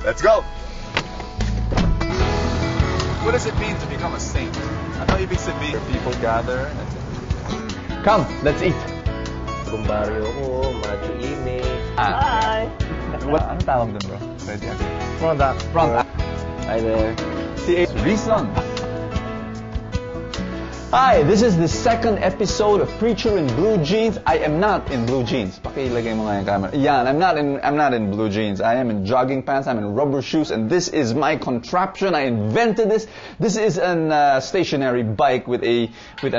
Let's go! What does it mean to become a saint? Ano ibig sabihin? People gather. Come, let's eat. Gumbaryo ko, Macho Ime. Hi! Ano tawag dun, bro? Ready? Front act. Hi there. Si Reason. Hi, this is the second episode of Preacher in Blue Jeans. I am not in blue jeans. Pakilagay mo nga yung camera. Yeah, I'm not in blue jeans. I am in jogging pants. I'm in rubber shoes, and this is my contraption. I invented this. This is a stationary bike with a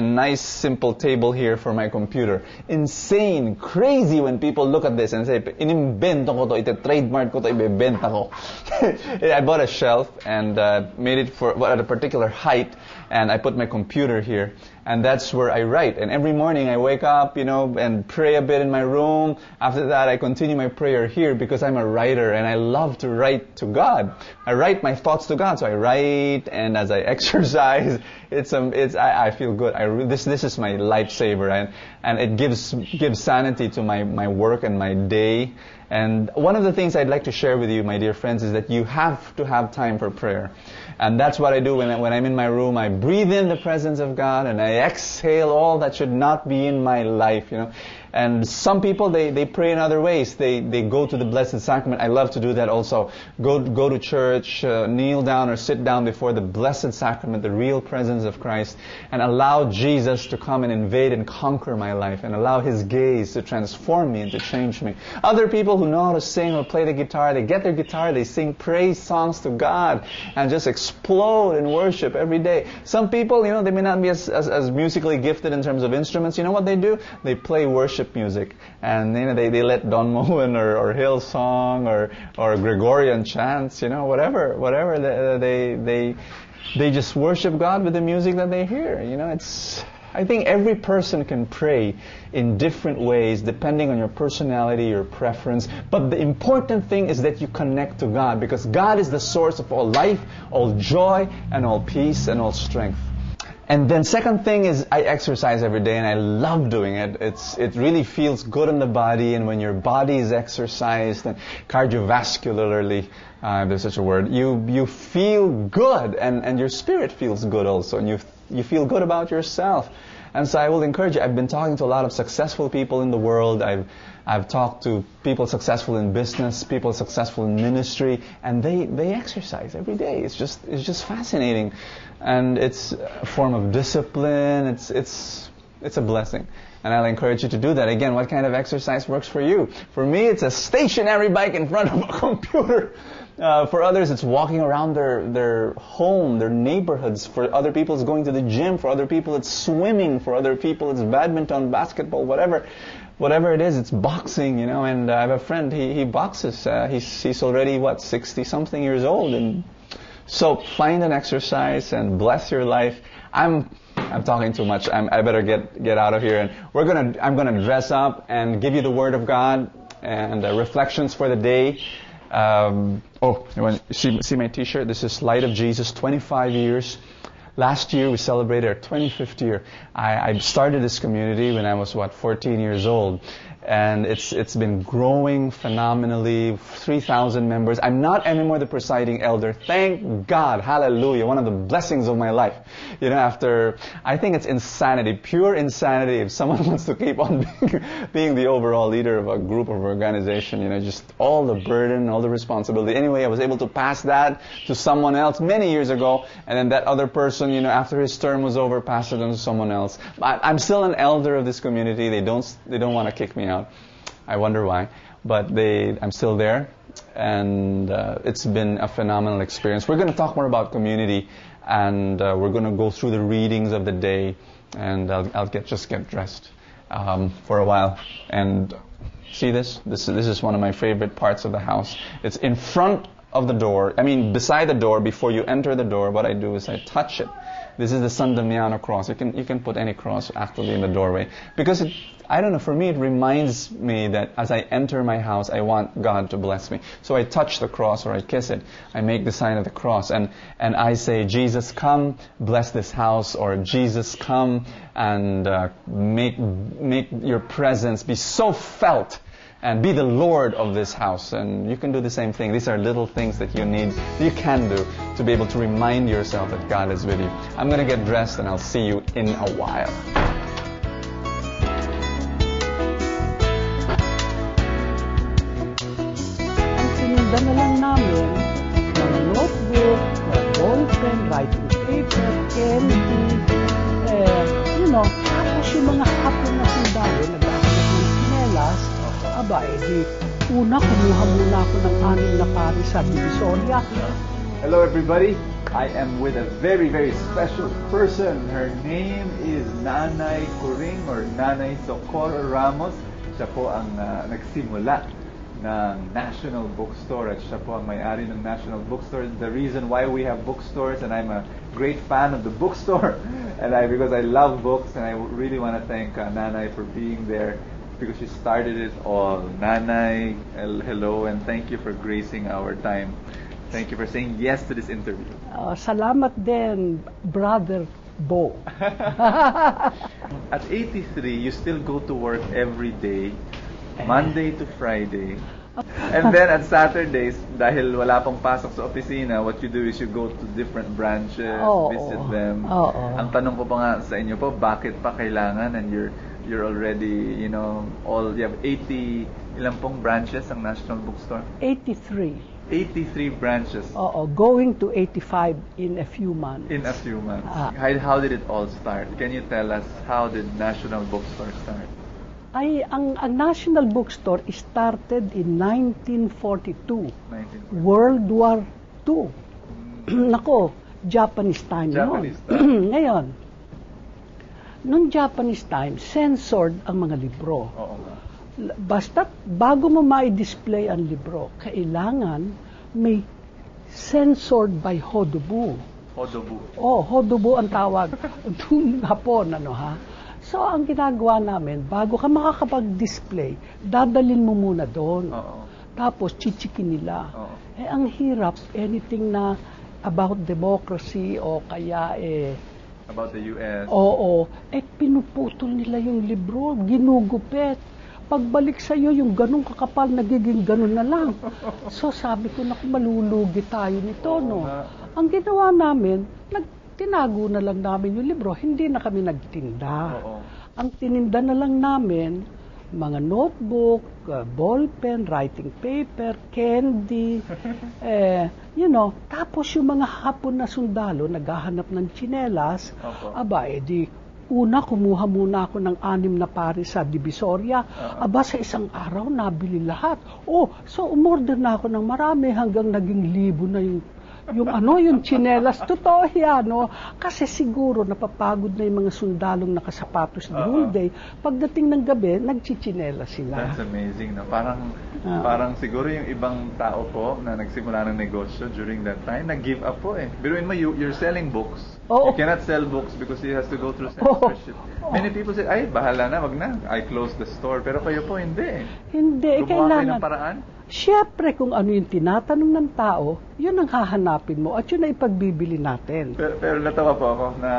nice simple table here for my computer. Insane, crazy when people look at this and say, "Inimbento ko to, ite-trademark ko to, ibebenta ko." I bought a shelf and made it at a particular height, and I put my computer here. And that's where I write. And every morning I wake up, and pray a bit in my room. After that, I continue my prayer here because I'm a writer and I love to write to God. I write my thoughts to God. So I write, and as I exercise, I feel good. This is my lifesaver, and it gives sanity to my work and my day. And one of the things I'd like to share with you, my dear friends, is that you have to have time for prayer. And that's what I do when I'm in my room. I breathe in the presence of God and I exhale all that should not be in my life, And some people, they pray in other ways. They go to the Blessed Sacrament. I love to do that also. Go to church, kneel down or sit down before the Blessed Sacrament, the real presence of Christ, and allow Jesus to come and invade and conquer my life, and allow His gaze to transform me and to change me. Other people who know how to sing or play the guitar, they get their guitar, they sing praise songs to God, and just explode in worship every day. Some people, they may not be as musically gifted in terms of instruments. You know what they do? They play worship music, and they let Don Moen or Hillsong or Gregorian chants, whatever they just worship God with the music that they hear. I think every person can pray in different ways depending on your personality, your preference. But the important thing is that you connect to God, because God is the source of all life, all joy, and all peace, and all strength. And then second thing is I exercise every day, and I love doing it. It really feels good on the body, and when your body is exercised and cardiovascularly, if there's such a word, you feel good, and your spirit feels good also, and you feel good about yourself. And so I will encourage you. I've been talking to a lot of successful people in the world. I've talked to people successful in business, people successful in ministry, and they exercise every day. It's just fascinating, and it's a form of discipline. It's a blessing, and I'll encourage you to do that. Again, what kind of exercise works for you? For me, it's a stationary bike in front of a computer. For others, it's walking around their home, their neighborhoods. For other people, it's going to the gym. For other people, it's swimming. For other people, it's badminton, basketball, whatever it is. It's boxing, And I have a friend. He boxes. He's already 60-something years old, and so find an exercise and bless your life. I'm talking too much. I better get out of here. And I'm gonna dress up and give you the Word of God and reflections for the day. You want to see my T-shirt? This is Light of Jesus, 25 years. Last year we celebrated our 25th year. I started this community when I was 14 years old, and it's been growing phenomenally. 3,000 members. I'm not anymore the presiding elder. Thank God, hallelujah! One of the blessings of my life. After I think it's insanity, pure insanity. If someone wants to keep on being the overall leader of a group or organization, just all the burden, all the responsibility. Anyway, I was able to pass that to someone else many years ago, and then that other person, after his term was over, passed it on to someone else. I'm still an elder of this community. They don't want to kick me out. I wonder why, but I'm still there, and it's been a phenomenal experience. We're going to talk more about community, and we're going to go through the readings of the day, and I'll just get dressed for a while. And see this? This is one of my favorite parts of the house. It's in front of the door. Beside the door, before you enter the door, what I do is I touch it. This is the San Damiano cross. You can put any cross actually in the doorway, because for me it reminds me that as I enter my house, I want God to bless me. So I touch the cross or I kiss it. I make the sign of the cross, and I say, Jesus, come bless this house, or Jesus, come and make your presence be so felt and be the Lord of this house. And you can do the same thing. These are little things that you can do to be able to remind yourself that God is with you. I'm going to get dressed and I'll see you in a while. Sininda na lang namin ng notebook, ballpen, writing paper, candy, tapos yung mga hapon na sundalo, nag-aanak ng sinelas, una, kumuha muna ako ng 6 na pari sa Divisoria. Hello everybody. I am with a very, very special person. Her name is Nanay Coring or Nanay Socorro Ramos. Siya po ang nagsimula ng National Bookstore at siya po ang may-ari ng National Bookstore. The reason why we have bookstores, and I'm a great fan of the bookstore, and because I love books, and I really want to thank Nanay for being there because she started it all. Nanay, hello, and thank you for gracing our time. Thank you for saying yes to this interview. Salamat din, Brother Bo. At 83, you still go to work every day, Monday to Friday. And then at Saturdays, dahil wala pang pasok sa opisina, what you do is you go to different branches, visit them. Ang tanong ko pa nga sa inyo po, bakit pa kailangan? And you're already, you have 80, ilang pong branches ang National Bookstore? 83. 83 branches. Going to 85 in a few months. In a few months. How did it all start? Can you tell us how did National Bookstore start? Ang National Bookstore started in 1942. 1942. World War II. Nako, Japanese time Japanese yun. time. Ngayon, nung Japanese time, censored ang mga libro. Oo nga. Basta bago mo ma-display ang libro, kailangan may censored by Hodobu. Hodobu. Hodobu ang tawag. Doon Hapon, So, ang ginagawa namin, bago ka makakapag-display, dadalin mo muna doon. Tapos, chichikin nila. Ang hirap, anything na about democracy o kaya about the US. Pinuputol nila yung libro, ginugupit. Pagbalik sa iyo, yung ganong kakapal, nagiging ganon na lang. So sabi ko, naku, malulugi tayo nito, no? Ang ginawa namin, tinago na lang namin yung libro, hindi na kami nagtinda. Ang tininda na lang namin, mga notebook, ballpen, writing paper, candy, tapos yung mga hapon na sundalo, naghahanap ng tsinelas, una, kumuha muna ako ng 6 na pari sa Divisoria. Sa isang araw, nabili lahat. So umorder na ako ng marami hanggang naging 1,000 na yung tsinelas. Totoo yan, no? Kasi siguro napapagod na yung mga sundalong nakasapatos the whole day. Pagdating ng gabi, nagchichinelas sila. That's amazing, no? Parang siguro yung ibang tao po na nagsimula ng negosyo during that time, nag-give up po eh. Biruin mo, you're selling books. You cannot sell books because it has to go through censorship. Many people say, ay, bahala na, wag na. I close the store. Pero kayo po, hindi. Hindi, gumawa kailangan. Kayo ng paraan? Siyempre, kung ano yung tinatanong ng tao, yun ang hahanapin mo at yun ang ipagbibili natin. Pero natawa po ako na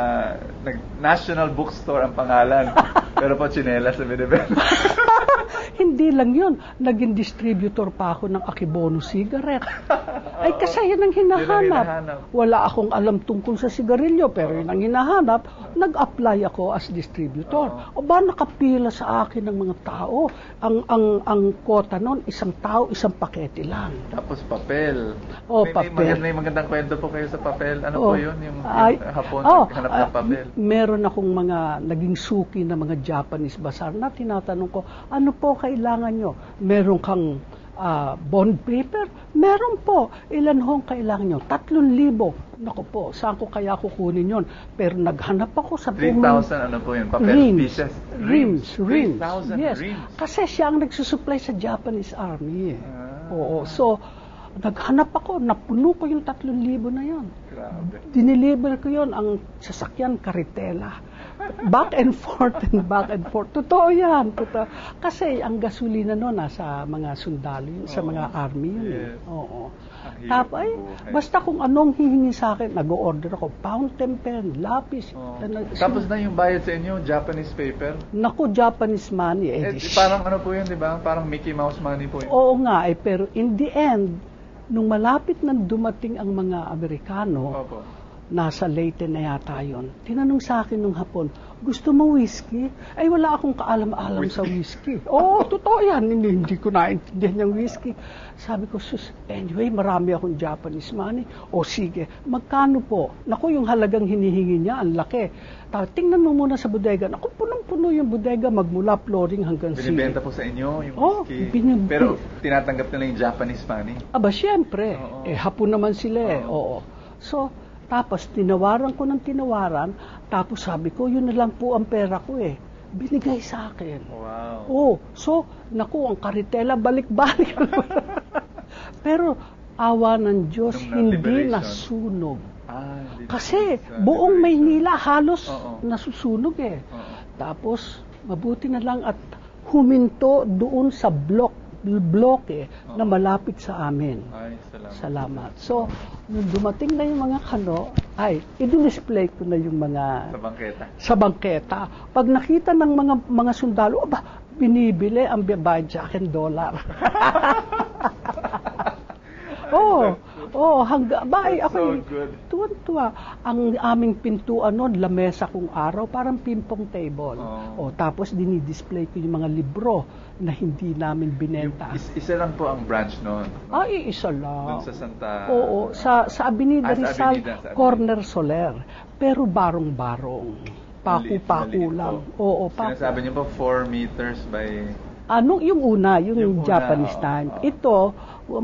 National Bookstore ang pangalan. Pero po, tsinelas sa binibenta. Hindi lang yun. Naging distributor pa ako ng Akibono cigarette. Ay, kasi yun ang hinahanap. Wala akong alam tungkol sa sigarilyo, pero yun ang hinahanap. Nag-apply ako as distributor. Nakapila sa akin ng mga tao. Ang quota nun, isang tao, isang pakete lang. Tapos papel. Papel. May magandang kwento po kayo sa papel. Ano po yun? Yung hapon, hanap ng papel. Meron akong mga naging suki na mga Japanese bazaar na tinatanong ko, ano po kailangan nyo? Meron kang bond paper? Meron po. Ilan hong kailangan nyo? 3,000. Naku po, saan ko kaya kukunin yon? Pero naghanap ako sa 3,000 ano po yun? Papel pieces? Rims. 3,000 yes. rims? Kasi siya ang nagsusupply sa Japanese Army. So, naghanap ako, napuno ko yung 3,000 na yon. Grabe. Diniliver ko yon, ang sasakyan, karitela. back and forth and back and forth. Totoo yan. Totoo. Kasi ang gasolina noon nasa mga sundalo yun, sa mga army yun. Yes. Oo. Ang hirap Tapos, ng buhay. basta kung anong hihingi sa akin, nag-order ako, fountain pen, lapis. Tapos na yung bayad sa inyo, Japanese paper. Naku, Japanese money. Parang ano po yun, di ba? Parang Mickey Mouse money po yun. Oo nga, pero in the end, nung malapit na dumating ang mga Amerikano, Opo. nasa Leyte na yata yun, tinanong sa akin nung hapon, gusto mo whiskey? Ay, wala akong kaalam-alam sa whiskey. Oo, totoo yan. Hindi ko naintindihan yung whiskey. Sabi ko, sus, anyway, marami akong Japanese money. O sige, magkano po? Naku, yung halagang hinihingi niya, ang laki. Tingnan mo muna sa bodega. Naku, punong-puno yung bodega, magmula flooring hanggang Binibenta po sa inyo yung Oh, whiskey. Pero tinatanggap nila yung Japanese money. Aba, syempre. Oo. Hapon naman sila eh. Oo. So, tapos tinawaran ko ng tinawaran, tapos sabi ko, yun na lang po ang pera ko eh. Binigay sa akin. Wow. Oh, so, naku, ang karitela, balik-balik. Pero, awa ng Diyos, Nung hindi liberation. nasunog. Hindi Kasi, na- buong liberation. Maynila halos Oo. nasusunog eh. Oo. Tapos, mabuti na lang at huminto doon sa bloke na malapit sa amin. Ay, salamat. Salamat. So, nung dumating na yung mga kano, ay, i-display ko na yung mga Sa bangketa. sa bangketa. Pag nakita ng mga sundalo, aba, binibili ang bayad sa akin $. That's ako so good. tuwan-tuwa. Ang aming pintuan noon, lamesa kung araw, parang ping-pong table. Tapos dinidisplay ko yung mga libro na hindi namin binenta. Isa lang po ang branch noon. Ay, isa lang. Doon sa Santa... Oo, sa Avenida sa Rizal, Avenida, sa Avenida. Corner Soler. Pero barong-barong. Paku-paku Maliit lang. po. Oo, paku. Sinasabi niyo po 4 meters by... Yung una, yung Yung una, Japanese oo, time. oo. Ito,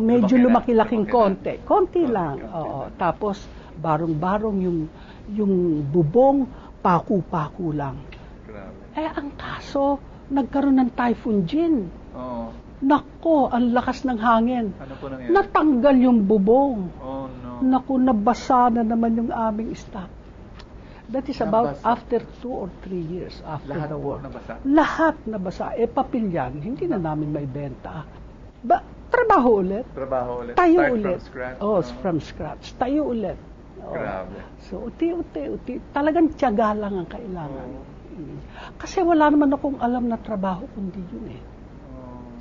medyo lumaki-laking lumaki na. konti lang. Konti Oo. lang. Tapos, barong-barong yung bubong, paku-paku lang. Grabe. Ang kaso, nagkaroon ng Typhoon Jin. Oo. Nako, ang lakas ng hangin. Ano po nangyari? Natanggal yung bubong. Oh no. Naku, nabasa na naman yung aming stock. That is about Nabasa. after 2 or 3 years after Lahat the po war. nabasa? Lahat nabasa. Papel yan, hindi na namin may benta. Trabaho ulit. Trabaho ulit. Tayo Start ulit. from scratch. From scratch. Tayo ulit. Oo. Grabe. So, uti. Talagang tiyaga lang ang kailangan. Kasi wala naman akong alam na trabaho kundi yun eh.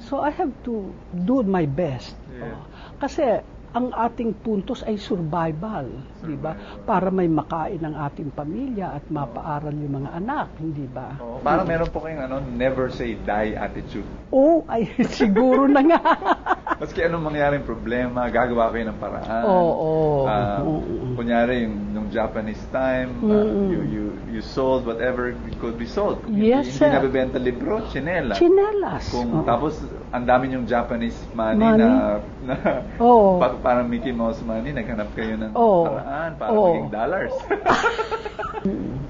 So, I have to do my best. Yeah. Kasi, ang ating puntos ay survival, di ba? Para may makain ang ating pamilya at mapaaral yung mga anak, hindi ba? Parang meron po kayong never say die attitude. Ay siguro na nga. Maski anong mangyaring problema, gagawa kayo ng paraan. Oo. Kunyari, nung Japanese time, you sold whatever could be sold. Yes, hindi sir. nabibenta libro, tsinelas. Tsinelas. Tapos, ang dami yung Japanese money, Money? na Oo. parang Mickey Mouse money, naghanap kayo ng Oo. paraan para Oo. maging dollars.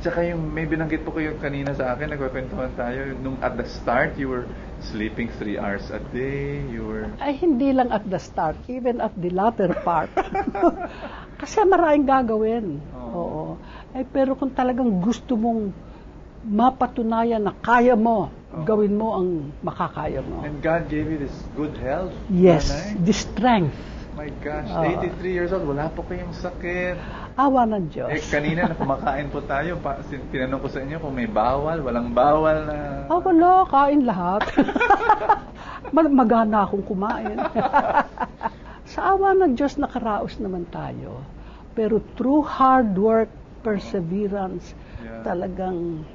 Tsaka yung may binanggit po kayo kanina sa akin, nagkukwentuhan tayo, nung at the start, you were sleeping 3 hours a day, you were... Ay, hindi lang at the start, even at the latter part. Kasi maraming gagawin. Oo. Pero kung talagang gusto mong mapatunayan na kaya mo, gawin mo ang makakaya mo. And God gave you this good health. Yes, Nanay. the strength. My gosh, 83 years old, wala po kayong sakit. Awa ng Diyos. Kanina na kumakain po tayo, tinanong ko sa inyo kung may bawal, walang bawal na... Wala, kain lahat. Magana akong kumain. Sa awa ng Diyos, nakaraos naman tayo. Pero through hard work, perseverance, talagang...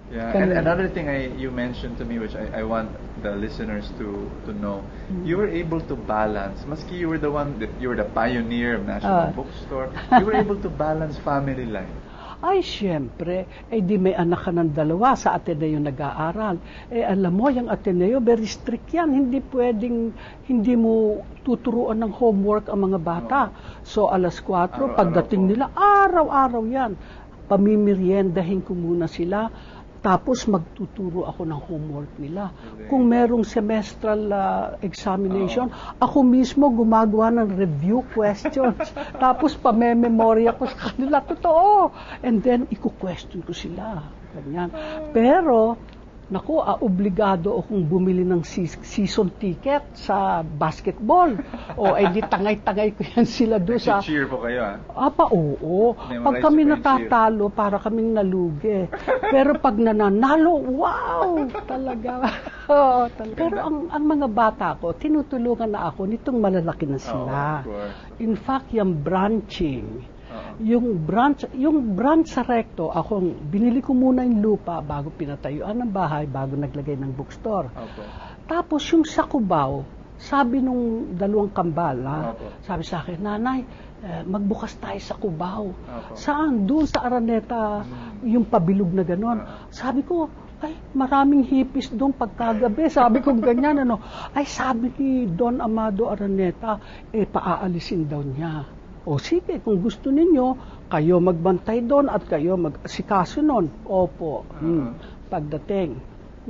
Yeah, and another thing you mentioned to me, which I want the listeners to know, you were able to balance, maski you were you were the pioneer of National Bookstore, you were able to balance family life. Ay, syempre, di may anak ka ng 2 sa Ateneo nag-aaral. Alam mo, yung Ateneo, very strict yan. Hindi pwedeng, hindi mo tuturuan ng homework ang mga bata. So, 4:00, pagdating nila, araw-araw yan. Pamimeriendahin ko muna sila. Tapos magtuturo ako ng homework nila. Kung merong semestral examination, ako mismo gumagawa ng review questions. Tapos pamememorya ko sa kanila. Totoo. And then, iko-question ko sila. Ganyan. Pero, naku, obligado akong bumili ng season ticket sa basketball. O, di tangay-tangay ko yan sila doon sa... Cheer po kayo, oo. Pag kami natatalo, para kaming nalugi. Pero pag nananalo, wow! Talaga. Pero ang mga bata ko, tinutulungan na ako nitong malalaki na sila. In fact, yung branching, yung branch sa recto, binili ko muna yung lupa bago pinatayuan ng bahay, bago naglagay ng bookstore. Tapos yung sa Cubao, sabi nung dalawang kambal, sabi sa akin, Nanay, magbukas tayo sa Cubao. Saan? Doon sa Araneta, yung pabilog na ganon. Sabi ko, ay, maraming hippies doon pagkagabi. Sabi ko ganyan, Ay, sabi ni Don Amado Araneta, paaalisin daw niya. O sige, kung gusto ninyo, kayo magbantay doon at kayo mag-asikaso nun. Opo. Pagdating.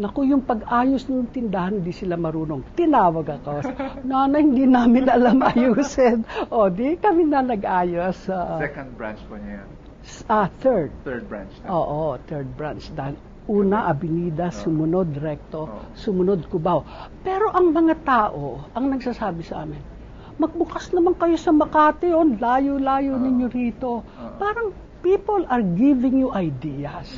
Naku, yung pag-ayos ng tindahan, hindi sila marunong. Tinawag ako. Nanay, hindi namin alam ayusin. O, di kami na nag-ayos. Second branch po niya yan? Third. Third branch. Oo, third branch. Una, Avenida, sumunod, Recto, sumunod, Cubao. Pero ang mga tao, ang nagsasabi sa amin, magbukas naman kayo sa Makati, layo-layo ninyo rito. Parang people are giving you ideas.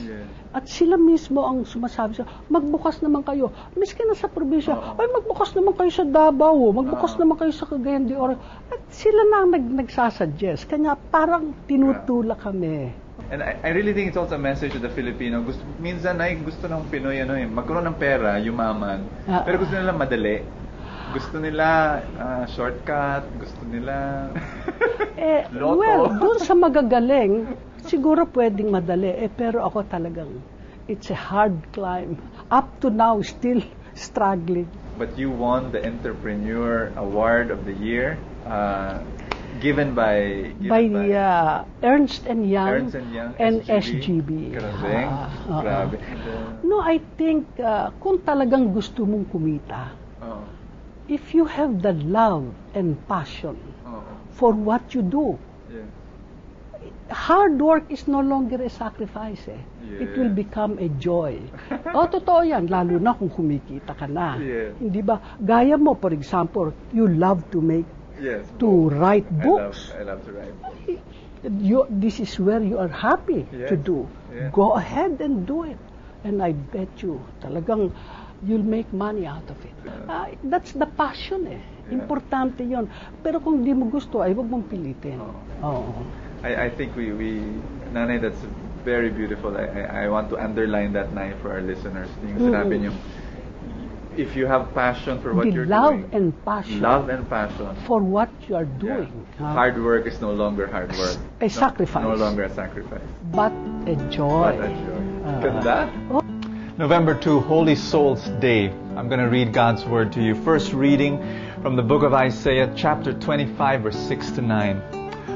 At sila mismo ang sumasabi sa, magbukas naman kayo. Miski na sa probinsya, ay magbukas naman kayo sa Davao, magbukas naman kayo sa Cagayan de Oro. At sila na ang nagsasuggest. Kanya parang tinutulak kami. And I really think it's also a message to the Filipino. Minsan ay gusto ng Pinoy magkaroon ng pera, yumaman. Pero gusto nila madali. Gusto nila shortcut, gusto nila loto. Well, doon sa magagaling, siguro pwedeng madali. Pero ako talagang, it's a hard climb. Up to now, still struggling. But you won the Entrepreneur Award of the Year, given by Ernst and Young and SGB. Grabe. No, I think kung talagang gusto mong kumita, if you have the love and passion for what you do, hard work is no longer a sacrifice. It will become a joy. Totoo yan, lalo na kung kumikita ka na. Hindi ba? Gaya mo, for example, you love to write books. I love to write books. This is where you are happy to do. Go ahead and do it. And I bet you, talagang you'll make money out of it. That's the passion Importante yon. Pero kung di mo gusto, ay wag mong pilitin. I think we Nanay, that's very beautiful. I want to underline that, Nay, for our listeners. Yung sinabi niyo, if you have passion for what you're doing. Love and passion. For what you are doing. Hard work is no longer hard work. A sacrifice. No longer a sacrifice. But a joy. Ganda? November 2, Holy Souls Day. I'm going to read God's Word to you. First reading from the book of Isaiah, chapter 25, verse 6 to 9.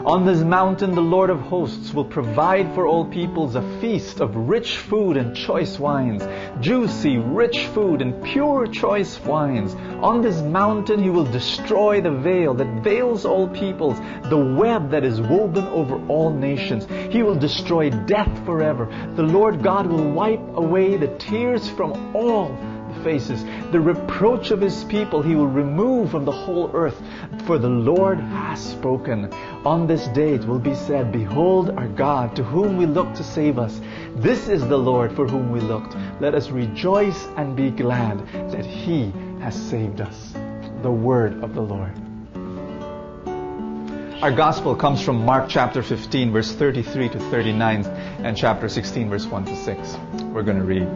On this mountain the Lord of hosts will provide for all peoples a feast of rich food and choice wines, juicy, rich food and pure choice wines. On this mountain He will destroy the veil that veils all peoples, the web that is woven over all nations. He will destroy death forever. The Lord God will wipe away the tears from all faces. The reproach of His people He will remove from the whole earth. For the Lord has spoken. On this day it will be said, Behold our God, to whom we look to save us. This is the Lord for whom we looked. Let us rejoice and be glad that He has saved us. The word of the Lord. Our gospel comes from Mark chapter 15, verse 33 to 39, and chapter 16, verse 1 to 6. We're going to read.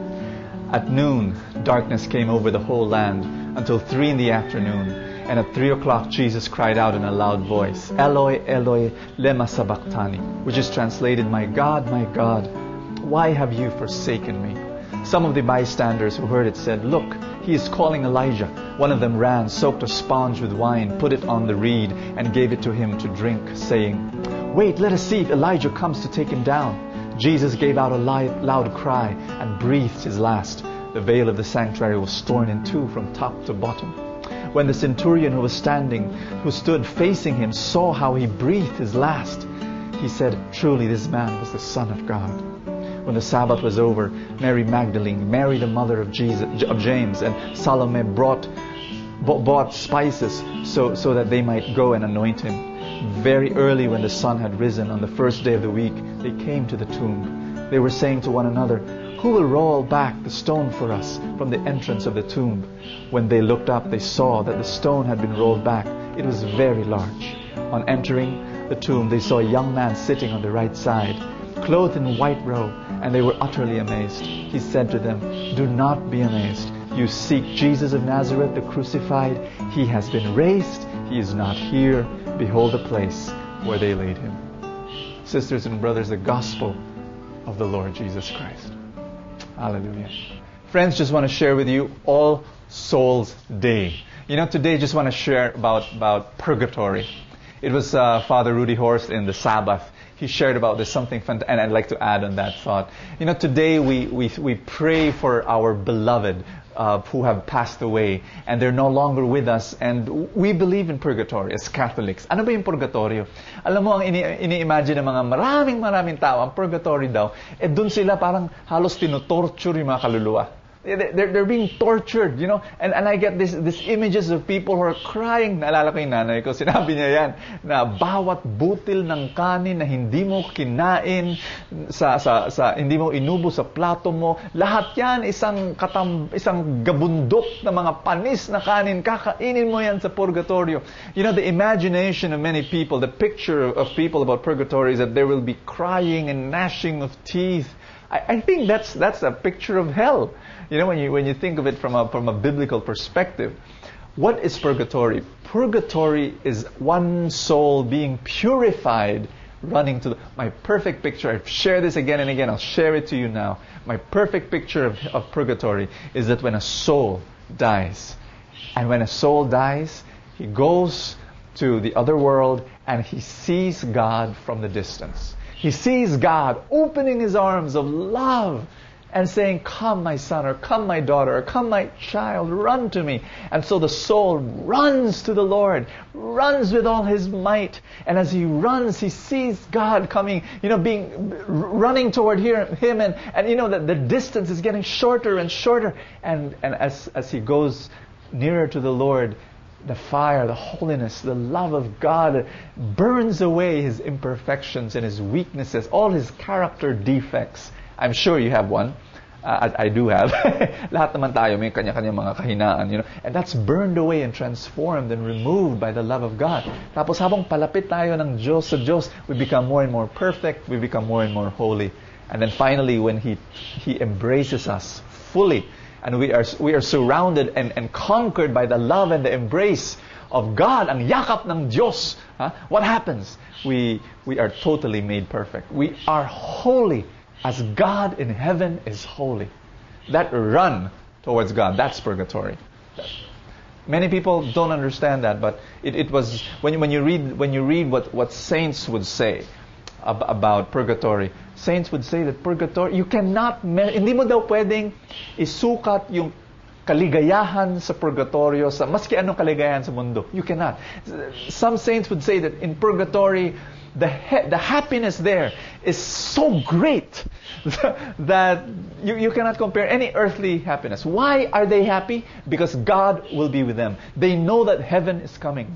At noon, darkness came over the whole land until 3 in the afternoon. And at 3 o'clock, Jesus cried out in a loud voice, Eloi, Eloi, lema sabachthani, which is translated, my God, why have you forsaken me? Some of the bystanders who heard it said, Look, he is calling Elijah. One of them ran, soaked a sponge with wine, put it on the reed, and gave it to him to drink, saying, Wait, let us see if Elijah comes to take him down. Jesus gave out a loud cry and breathed his last. The veil of the sanctuary was torn in two from top to bottom. When the centurion who stood facing him, saw how he breathed his last, he said, "Truly this man was the Son of God." When the Sabbath was over, Mary Magdalene, Mary the mother of James, and Salome bought spices so that they might go and anoint him. Very early, when the sun had risen on the first day of the week, they came to the tomb. They were saying to one another, "Who will roll back the stone for us from the entrance of the tomb?" When they looked up, they saw that the stone had been rolled back. It was very large. On entering the tomb, they saw a young man sitting on the right side, clothed in white robe, and they were utterly amazed. He said to them, "Do not be amazed. You seek Jesus of Nazareth, the crucified. He has been raised. He is not here. Behold the place where they laid him." Sisters and brothers, the gospel of the Lord Jesus Christ. Hallelujah. Friends, just want to share with you All Souls Day. Today just want to share about purgatory. It was Father Rudy Horst in the Sabbath. He shared about this something fun, and I'd like to add on that thought. Today we pray for our beloved who have passed away and they're no longer with us, and we believe in purgatory as Catholics. Ano ba yung purgatorio? Alam mo, ang ini-imagine ng mga maraming tao, ang purgatory daw, dun sila parang halos tinotorture yung mga kaluluwa. They're being tortured, and I get these images of people who are crying. Naalala ko yung nanay ko, sinabi niya yan, na bawat butil ng kanin na hindi mo kinain, hindi mo inubo sa plato mo, lahat yan isang gabundok na mga panis na kanin, kakainin mo yan sa purgatorio. The imagination of many people, the picture of people about purgatory is that there will be crying and gnashing of teeth. I think that's a picture of hell. When you think of it from a biblical perspective. What is purgatory? Purgatory is one soul being purified, running to my perfect picture. I've shared this again and again. I'll share it to you now. My perfect picture of purgatory is that when a soul dies, and when a soul dies, he goes to the other world and he sees God from the distance. He sees God opening his arms of love and saying, "Come, my son," or "Come, my daughter," or "Come, my child, run to me." And so the soul runs to the Lord, runs with all his might. And as he runs, he sees God coming, running toward him. And that the distance is getting shorter and shorter. And as he goes nearer to the Lord, the fire, the holiness, the love of God burns away his imperfections and his weaknesses, all his character defects. I'm sure you have one. I do have. Lahat naman tayo may kanya-kanya mga kahinaan, And that's burned away and transformed and removed by the love of God. Tapos habang palapit tayo ng Diyos sa Diyos, we become more and more perfect, we become more and more holy. And then finally, when He embraces us fully, and we are surrounded and conquered by the love and the embrace of God, ang yakap ng Diyos, what happens? We are totally made perfect. We are holy as God in heaven is holy. That run towards God, that's purgatory. Many people don't understand that, but it was when you read what saints would say about purgatory. Saints would say that purgatory, you cannot, hindi mo daw pwedeng isukat yung kaligayahan sa purgatorio, sa maski anong kaligayahan sa mundo. You cannot. Some saints would say that in purgatory, the happiness there is so great that you cannot compare any earthly happiness. Why are they happy? Because God will be with them. They know that heaven is coming.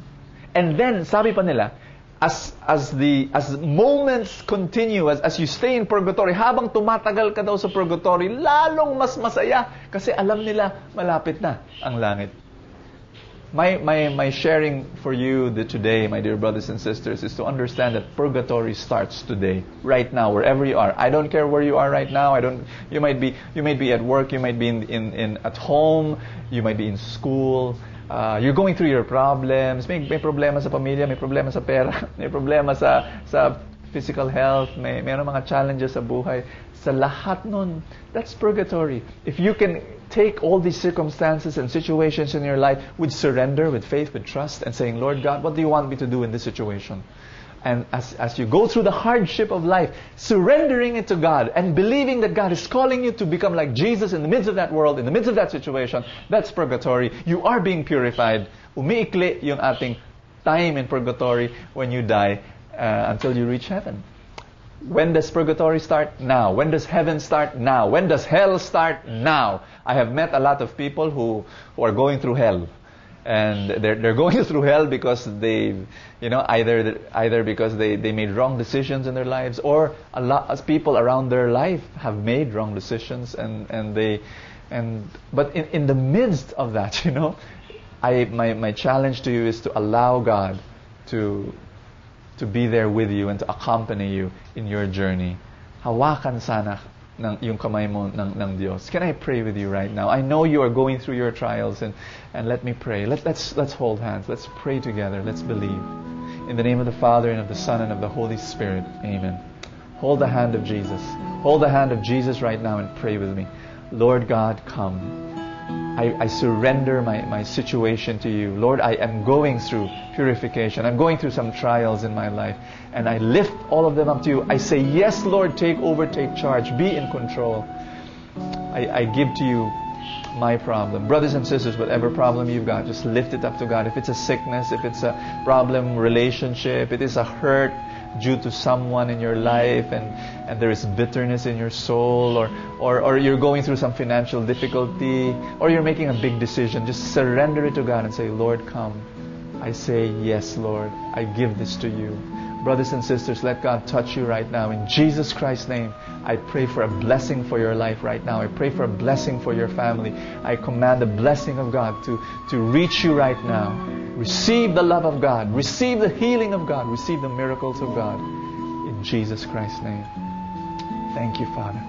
And then, sabi pa nila, as moments continue, as you stay in purgatory, habang tumatagal ka daw sa purgatory, lalong mas masaya kasi alam nila malapit na ang langit. My sharing for you today, my dear brothers and sisters, is to understand that purgatory starts today, right now, wherever you are. I don't care where you are right now. You might be at work, you might be at home, you might be in school. You're going through your problems. May problema sa pamilya, may problema sa pera, may problema sa physical health, may mga challenges sa buhay. Sa lahat nun, that's purgatory. If you can take all these circumstances and situations in your life with surrender, with faith, with trust, and saying, Lord God, what do you want me to do in this situation? And as you go through the hardship of life, surrendering it to God and believing that God is calling you to become like Jesus in the midst of that world, in the midst of that situation, that's purgatory. You are being purified. Umiikli yung ating time in purgatory when you die until you reach heaven. When does purgatory start? Now. When does heaven start? Now. When does hell start? Now. I have met a lot of people who are going through hell. And they're going through hell because they, either because they made wrong decisions in their lives, or a lot of people around their life have made wrong decisions, but in the midst of that, my challenge to you is to allow God to be there with you and to accompany you in your journey. Hawakan sana yung kamay mo ng Diyos. Can I pray with you right now? I know you are going through your trials, and let me pray. Let's hold hands. Let's pray together. Let's believe. In the name of the Father, and of the Son, and of the Holy Spirit. Amen. Hold the hand of Jesus. Hold the hand of Jesus right now and pray with me. Lord God, come. I surrender my situation to you. Lord, I am going through purification. I'm going through some trials in my life. And I lift all of them up to you. I say, yes, Lord, take over, take charge. Be in control. I give to you my problem. Brothers and sisters, whatever problem you've got, just lift it up to God. If it's a sickness, if it's a problem, relationship, it is a hurt due to someone in your life, and there is bitterness in your soul, or you're going through some financial difficulty, or you're making a big decision, just surrender it to God and say, Lord, come. I say, yes, Lord, I give this to you. Brothers and sisters, let God touch you right now. In Jesus Christ's name, I pray for a blessing for your life right now. I pray for a blessing for your family. I command the blessing of God to reach you right now. Receive the love of God. Receive the healing of God. Receive the miracles of God. In Jesus Christ's name. Thank you, Father.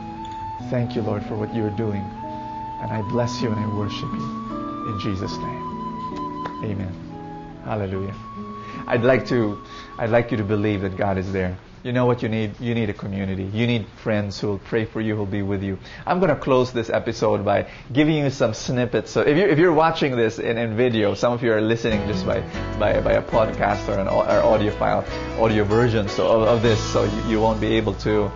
Thank you, Lord, for what you're doing. And I bless you and I worship you. In Jesus' name. Amen. Hallelujah. I'd like you to believe that God is there. You know what you need? You need a community. You need friends who will pray for you, who will be with you. I'm going to close this episode by giving you some snippets. So if you're watching this in video, some of you are listening just by a podcast or an audio version of this, so you won't be able to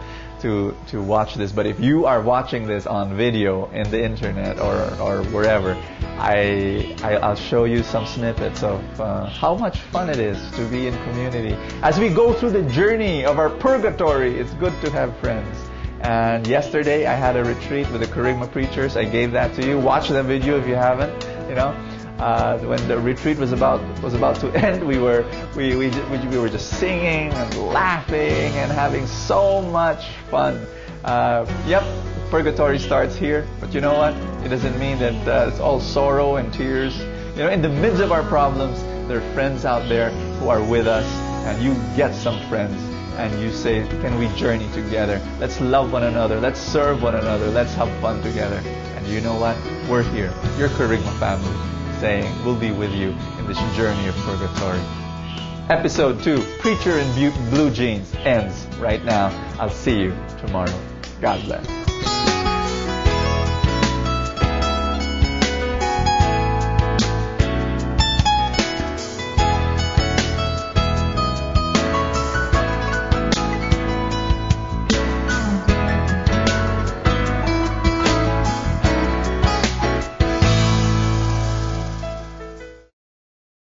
watch this. But if you are watching this on video in the internet or wherever, I'll show you some snippets of how much fun it is to be in community. As we go through the journey of our purgatory, it's good to have friends. And yesterday I had a retreat with the Kerygma preachers. I gave that to you. Watch the video if you haven't. When the retreat was about to end, we were just singing and laughing and having so much fun. Purgatory starts here, but you know what? It doesn't mean that it's all sorrow and tears. In the midst of our problems, there are friends out there who are with us, and you get some friends, and you say, can we journey together? Let's love one another. Let's serve one another. Let's have fun together. And you know what? We're here. Your Kerygma family, saying we'll be with you in this journey of purgatory. Episode 2, Preacher in Blue Jeans, ends right now. I'll see you tomorrow. God bless.